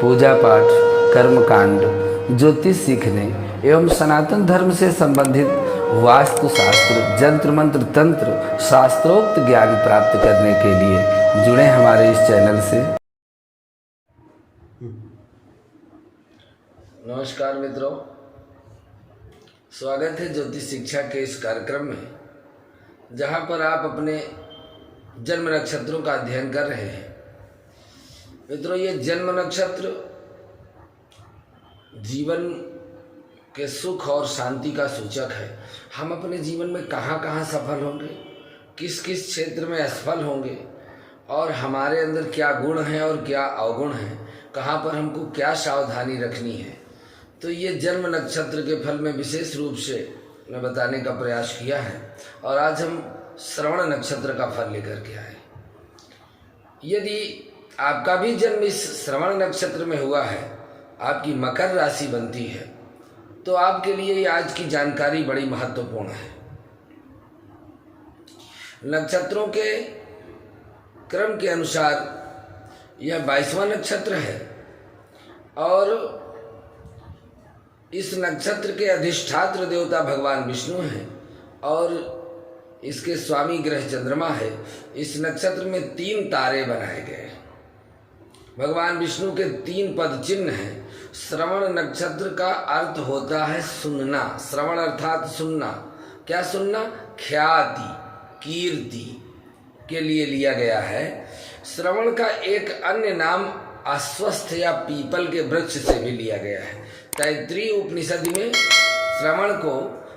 पूजा पाठ, कर्मकांड, ज्योतिष सीखने एवं सनातन धर्म से संबंधित वास्तुशास्त्र, जंत्र मंत्र, तंत्र, शास्त्रोक्त ज्ञान प्राप्त करने के लिए जुड़े हमारे इस चैनल से। नमस्कार मित्रों, स्वागत है ज्योतिष शिक्षा के इस कार्यक्रम में, जहां पर आप अपने जन्म नक्षत्रों का अध्ययन कर रहे हैं। मित्रों, ये जन्म नक्षत्र जीवन के सुख और शांति का सूचक है। हम अपने जीवन में कहाँ कहाँ सफल होंगे, किस किस क्षेत्र में असफल होंगे और हमारे अंदर क्या गुण हैं और क्या अवगुण हैं, कहाँ पर हमको क्या सावधानी रखनी है, तो ये जन्म नक्षत्र के फल में विशेष रूप से मैं बताने का प्रयास किया है। और आज हम श्रवण नक्षत्र का फल लेकर के आए। यदि आपका भी जन्म इस श्रवण नक्षत्र में हुआ है, आपकी मकर राशि बनती है, तो आपके लिए ये आज की जानकारी बड़ी महत्वपूर्ण है। नक्षत्रों के क्रम के अनुसार यह 22वां नक्षत्र है और इस नक्षत्र के अधिष्ठात्र देवता भगवान विष्णु हैं और इसके स्वामी ग्रह चंद्रमा है। इस नक्षत्र में 3 तारे बनाए गए हैं। भगवान विष्णु के 3 पद चिन्ह हैं। श्रवण नक्षत्र का अर्थ होता है सुनना। श्रवण अर्थात सुनना। क्या सुनना? ख्याति, कीर्ति के लिए लिया गया है। श्रवण का एक अन्य नाम अश्वस्थ या पीपल के वृक्ष से भी लिया गया है। तैत्रीय उपनिषद में श्रवण को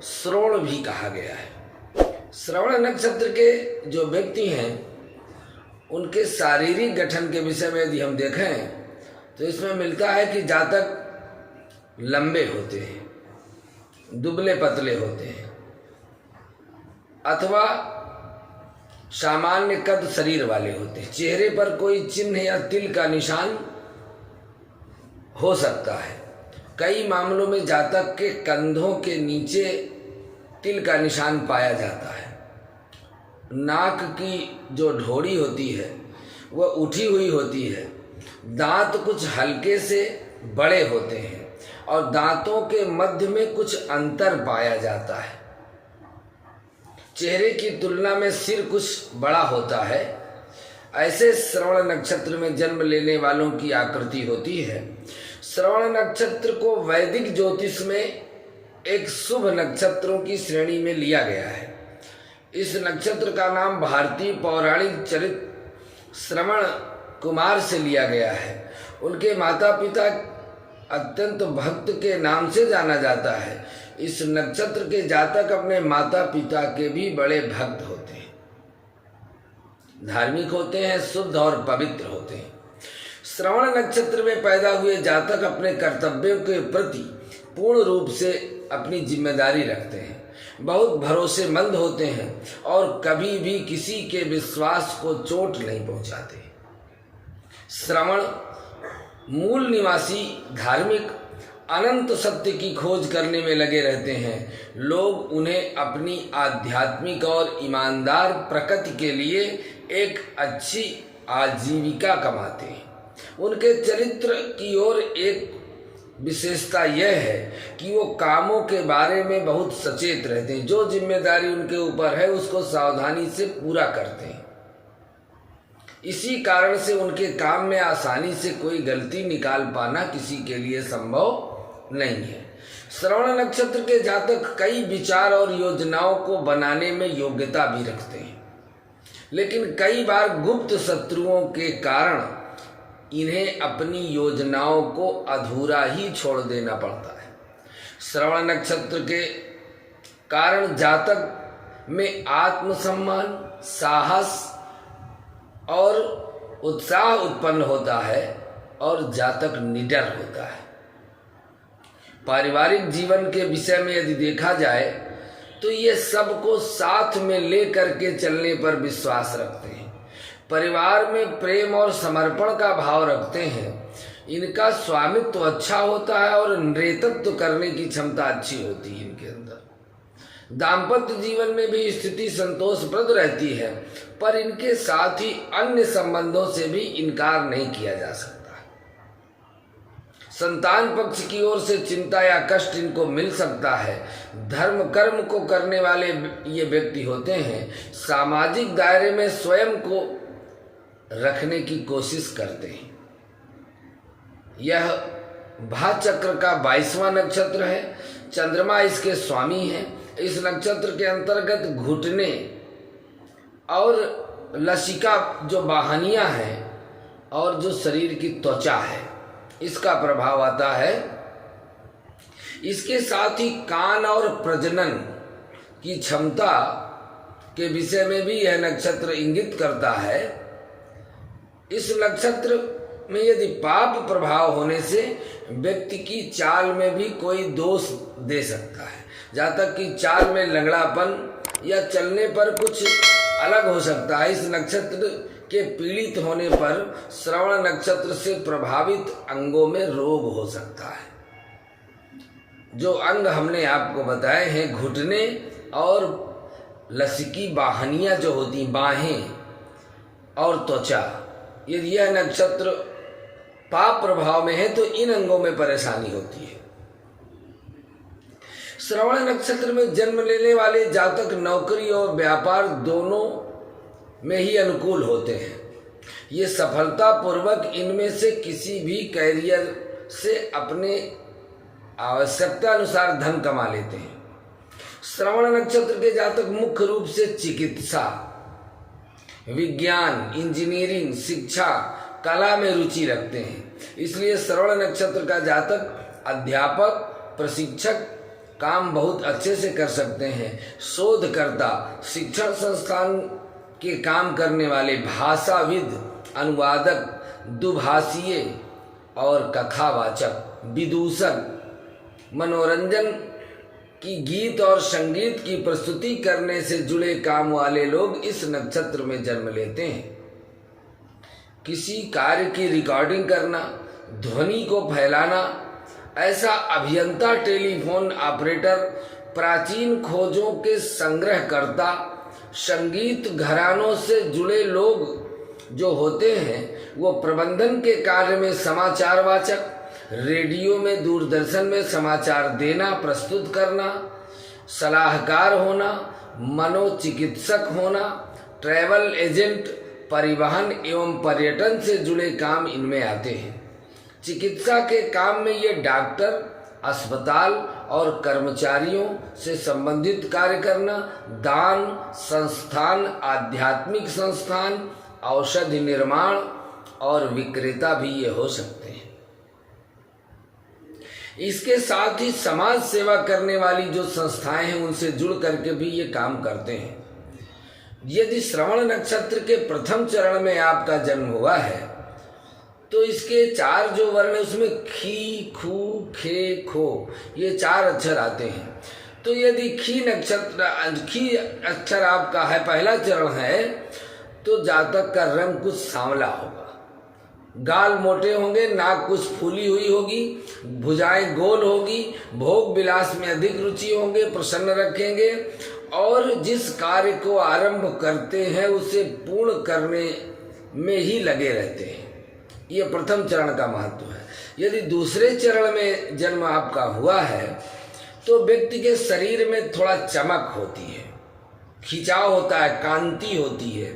श्रोण भी कहा गया है। श्रवण नक्षत्र के जो व्यक्ति हैं, उनके शारीरिक गठन के विषय में यदि हम देखें तो इसमें मिलता है कि जातक लंबे होते हैं, दुबले पतले होते हैं अथवा सामान्य कद शरीर वाले होते हैं। चेहरे पर कोई चिन्ह या तिल का निशान हो सकता है। कई मामलों में जातक के कंधों के नीचे तिल का निशान पाया जाता है। नाक की जो ढोड़ी होती है वह उठी हुई होती है। दांत कुछ हल्के से बड़े होते हैं और दांतों के मध्य में कुछ अंतर पाया जाता है। चेहरे की तुलना में सिर कुछ बड़ा होता है। ऐसे श्रवण नक्षत्र में जन्म लेने वालों की आकृति होती है। श्रवण नक्षत्र को वैदिक ज्योतिष में एक शुभ नक्षत्रों की श्रेणी में लिया गया है। इस नक्षत्र का नाम भारतीय पौराणिक चरित्र श्रवण कुमार से लिया गया है। उनके माता पिता अत्यंत भक्त के नाम से जाना जाता है। इस नक्षत्र के जातक अपने माता पिता के भी बड़े भक्त होते हैं, धार्मिक होते हैं, शुद्ध और पवित्र होते हैं। श्रवण नक्षत्र में पैदा हुए जातक अपने कर्तव्यों के प्रति पूर्ण रूप से अपनी जिम्मेदारी रखते हैं, बहुत भरोसेमंद होते हैं और कभी भी किसी के विश्वास को चोट नहीं पहुंचाते। श्रवण मूल निवासी धार्मिक अनंत सत्य की खोज करने में लगे रहते हैं। लोग उन्हें अपनी आध्यात्मिक और ईमानदार प्रकृति के लिए एक अच्छी आजीविका कमाते हैं। उनके चरित्र की ओर एक विशेषता यह है कि वो कामों के बारे में बहुत सचेत रहते हैं। जो जिम्मेदारी उनके ऊपर है उसको सावधानी से पूरा करते हैं। इसी कारण से उनके काम में आसानी से कोई गलती निकाल पाना किसी के लिए संभव नहीं है। श्रवण नक्षत्र के जातक कई विचार और योजनाओं को बनाने में योग्यता भी रखते हैं, लेकिन कई बार गुप्त शत्रुओं के कारण इन्हें अपनी योजनाओं को अधूरा ही छोड़ देना पड़ता है। श्रवण नक्षत्र के कारण जातक में आत्मसम्मान, साहस और उत्साह उत्पन्न होता है और जातक निडर होता है। पारिवारिक जीवन के विषय में यदि देखा जाए तो ये सबको साथ में लेकर के चलने पर विश्वास रखते हैं। परिवार में प्रेम और समर्पण का भाव रखते हैं। इनका स्वामित्व अच्छा होता है और नेतृत्व करने की क्षमता अच्छी होती है इनके अंदर। दाम्पत्य जीवन में भी स्थिति संतोषप्रद रहती है, पर इनके साथ ही अन्य संबंधों से भी इनकार नहीं किया जा सकता। संतान पक्ष की ओर से चिंता या कष्ट इनको मिल सकता है। धर्म कर्म को करने वाले ये व्यक्ति होते हैं, सामाजिक दायरे में स्वयं को रखने की कोशिश करते हैं। यह भाचक्र का 22वां नक्षत्र है। चंद्रमा इसके स्वामी है। इस नक्षत्र के अंतर्गत घुटने और लसिका जो बाहनियां हैं और जो शरीर की त्वचा है, इसका प्रभाव आता है। इसके साथ ही कान और प्रजनन की क्षमता के विषय में भी यह नक्षत्र इंगित करता है। इस नक्षत्र में यदि पाप प्रभाव होने से व्यक्ति की चाल में भी कोई दोष दे सकता है। जहाँ तक कि चाल में लंगड़ापन या चलने पर कुछ अलग हो सकता है। इस नक्षत्र के पीड़ित होने पर श्रवण नक्षत्र से प्रभावित अंगों में रोग हो सकता है। जो अंग हमने आपको बताए हैं, घुटने और लसिकी बाहनियां जो होती, बाहें और त्वचा, यदि यह नक्षत्र पाप प्रभाव में है तो इन अंगों में परेशानी होती है। श्रवण नक्षत्र में जन्म लेने वाले जातक नौकरी और व्यापार दोनों में ही अनुकूल होते हैं। ये सफलता पूर्वक इनमें से किसी भी कैरियर से अपने आवश्यकता अनुसार धन कमा लेते हैं। श्रवण नक्षत्र के जातक मुख्य रूप से चिकित्सा, विज्ञान, इंजीनियरिंग, शिक्षा, कला में रुचि रखते हैं। इसलिए श्रवण नक्षत्र का जातक अध्यापक, प्रशिक्षक काम बहुत अच्छे से कर सकते हैं। शोधकर्ता, शिक्षण संस्थान के काम करने वाले, भाषाविद, अनुवादक, दुभाषीय और कथावाचक, विदूषक, मनोरंजन की गीत और संगीत की प्रस्तुति करने से जुड़े काम वाले लोग इस नक्षत्र में जन्म लेते हैं। किसी कार्य की रिकॉर्डिंग करना, ध्वनि को फैलाना, ऐसा अभियंता, टेलीफोन ऑपरेटर, प्राचीन खोजों के संग्रहकर्ता, संगीत घरानों से जुड़े लोग जो होते हैं, वो प्रबंधन के कार्य में समाचार वाचक, रेडियो में, दूरदर्शन में समाचार देना, प्रस्तुत करना, सलाहकार होना, मनोचिकित्सक होना, ट्रैवल एजेंट, परिवहन एवं पर्यटन से जुड़े काम इनमें आते हैं। चिकित्सा के काम में ये डॉक्टर, अस्पताल और कर्मचारियों से संबंधित कार्य करना, दान संस्थान, आध्यात्मिक संस्थान, औषधि निर्माण और विक्रेता भी ये हो सकते हैं। इसके साथ ही समाज सेवा करने वाली जो संस्थाएं हैं, उनसे जुड़ करके भी ये काम करते हैं। यदि श्रवण नक्षत्र के प्रथम चरण में आपका जन्म हुआ है तो इसके 4 जो वर्ण है उसमें खी, खू, खे, खो, ये 4 अक्षर आते हैं। तो यदि खी अक्षर आपका है, पहला चरण है, तो जातक का रंग कुछ सांवला होगा, गाल मोटे होंगे, नाक कुछ फूली हुई होगी, भुजाएं गोल होगी, भोग विलास में अधिक रुचि होंगे, प्रसन्न रखेंगे और जिस कार्य को आरंभ करते हैं उसे पूर्ण करने में ही लगे रहते हैं। ये प्रथम चरण का महत्व है। यदि दूसरे चरण में जन्म आपका हुआ है तो व्यक्ति के शरीर में थोड़ा चमक होती है, खिंचाव होता है, कांति होती है,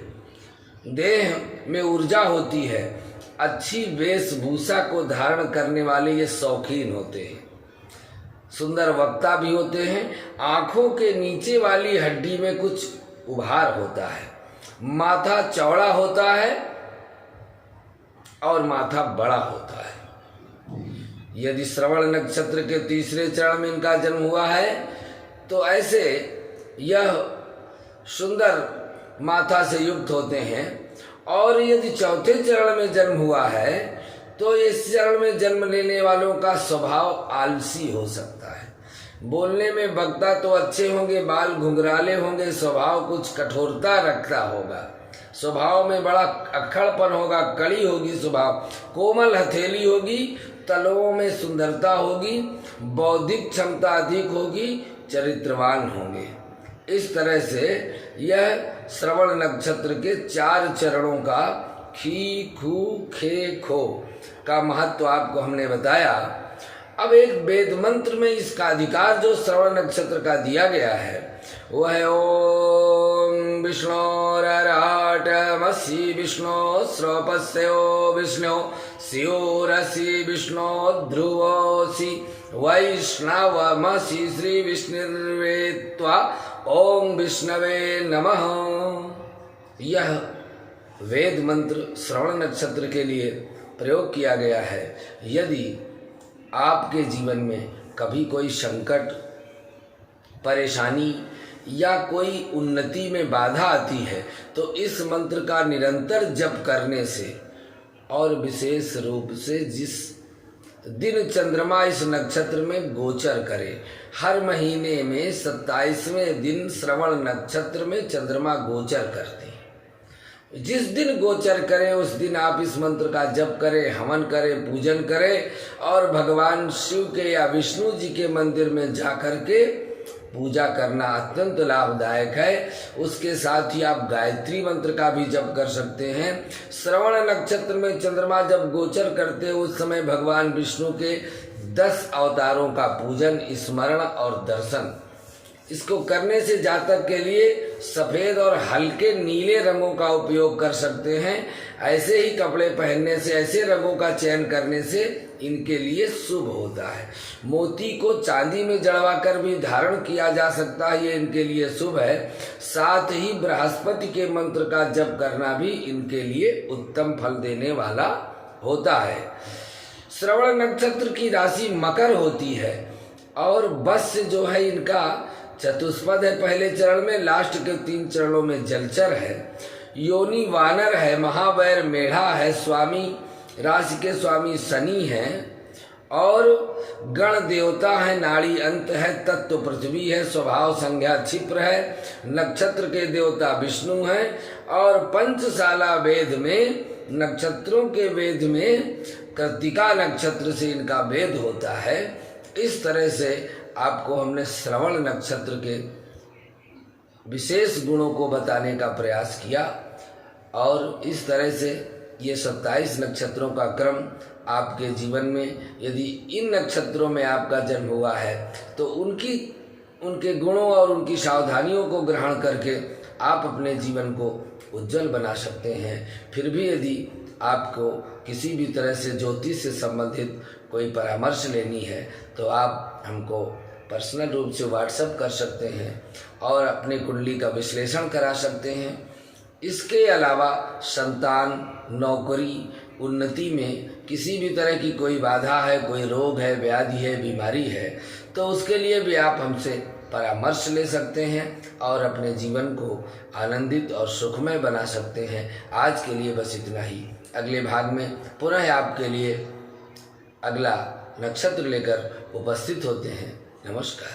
देह में ऊर्जा होती है, अच्छी वेशभूषा को धारण करने वाले ये शौकीन होते हैं, सुंदर वक्ता भी होते हैं। आंखों के नीचे वाली हड्डी में कुछ उभार होता है, माथा चौड़ा होता है और माथा बड़ा होता है। यदि श्रवण नक्षत्र के तीसरे चरण में इनका जन्म हुआ है तो ऐसे यह सुंदर माथा से युक्त होते हैं। और यदि चौथे चरण में जन्म हुआ है तो इस चरण में जन्म लेने वालों का स्वभाव आलसी हो सकता है। बोलने में वक्ता तो अच्छे होंगे, बाल घुंघराले होंगे, स्वभाव कुछ कठोरता रखता होगा, स्वभाव में बड़ा अक्खड़पन होगा, कड़ी होगी स्वभाव, कोमल हथेली होगी, तलवों में सुंदरता होगी, बौद्धिक क्षमता अधिक होगी, चरित्रवान होंगे। इस तरह से यह श्रवण नक्षत्र के 4 चरणों का खी खू खे खो का महत्व आपको हमने बताया। अब एक वेद मंत्र में इसका अधिकार जो श्रवण नक्षत्र का दिया गया है वह है ओम विष्णोरराटमसि विष्णु स्रोपस्यो विष्णु स्योरसि विष्णु ध्रुवोसि वैष्णवमसि श्री विष्णुर्वेत्वा ओम विष्णवे नमः। यह वेद मंत्र श्रवण नक्षत्र के लिए प्रयोग किया गया है। यदि आपके जीवन में कभी कोई संकट, परेशानी या कोई उन्नति में बाधा आती है तो इस मंत्र का निरंतर जप करने से, और विशेष रूप से जिस दिन चंद्रमा इस नक्षत्र में गोचर करे, हर महीने में 27वें दिन श्रवण नक्षत्र में चंद्रमा गोचर करते हैं। जिस दिन गोचर करे उस दिन आप इस मंत्र का जप करें, हवन करें, पूजन करें और भगवान शिव के या विष्णु जी के मंदिर में जा कर के पूजा करना अत्यंत लाभदायक है। उसके साथ ही आप गायत्री मंत्र का भी जप कर सकते हैं। श्रवण नक्षत्र में चंद्रमा जब गोचर करते हैं उस समय भगवान विष्णु के 10 अवतारों का पूजन, स्मरण और दर्शन, इसको करने से जातक के लिए सफेद और हल्के नीले रंगों का उपयोग कर सकते हैं। ऐसे ही कपड़े पहनने से, ऐसे रंगों का चयन करने से इनके लिए शुभ होता है। मोती को चांदी में जड़वा कर भी धारण किया जा सकता है, ये इनके लिए शुभ है। साथ ही बृहस्पति के मंत्र का जप करना भी इनके लिए उत्तम फल देने वाला होता है। श्रवण नक्षत्र की राशि मकर होती है और बस जो है इनका चतुष्पद है। पहले चरण में, लास्ट के 3 चरणों में जलचर है। योनि वानर है, महावैर मेढ़ा है, स्वामी राशि के स्वामी शनि हैं और गण देवता है, नाड़ी अंत है, तत्व पृथ्वी है, स्वभाव संज्ञा क्षिप्र है, नक्षत्र के देवता विष्णु हैं और पंचशाला वेद में, नक्षत्रों के वेद में कृत्तिका नक्षत्र से इनका वेद होता है। इस तरह से आपको हमने श्रवण नक्षत्र के विशेष गुणों को बताने का प्रयास किया और इस तरह से ये 27 नक्षत्रों का क्रम आपके जीवन में, यदि इन नक्षत्रों में आपका जन्म हुआ है तो उनके गुणों और उनकी सावधानियों को ग्रहण करके आप अपने जीवन को उज्जवल बना सकते हैं। फिर भी यदि आपको किसी भी तरह से ज्योतिष से संबंधित कोई परामर्श लेनी है तो आप हमको पर्सनल रूप से व्हाट्सएप कर सकते हैं और अपनी कुंडली का विश्लेषण करा सकते हैं। इसके अलावा संतान, नौकरी, उन्नति में किसी भी तरह की कोई बाधा है, कोई रोग है, व्याधि है, बीमारी है तो उसके लिए भी आप हमसे परामर्श ले सकते हैं और अपने जीवन को आनंदित और सुखमय बना सकते हैं। आज के लिए बस इतना ही। अगले भाग में पुनः आपके लिए अगला नक्षत्र लेकर उपस्थित होते हैं। नमस्कार।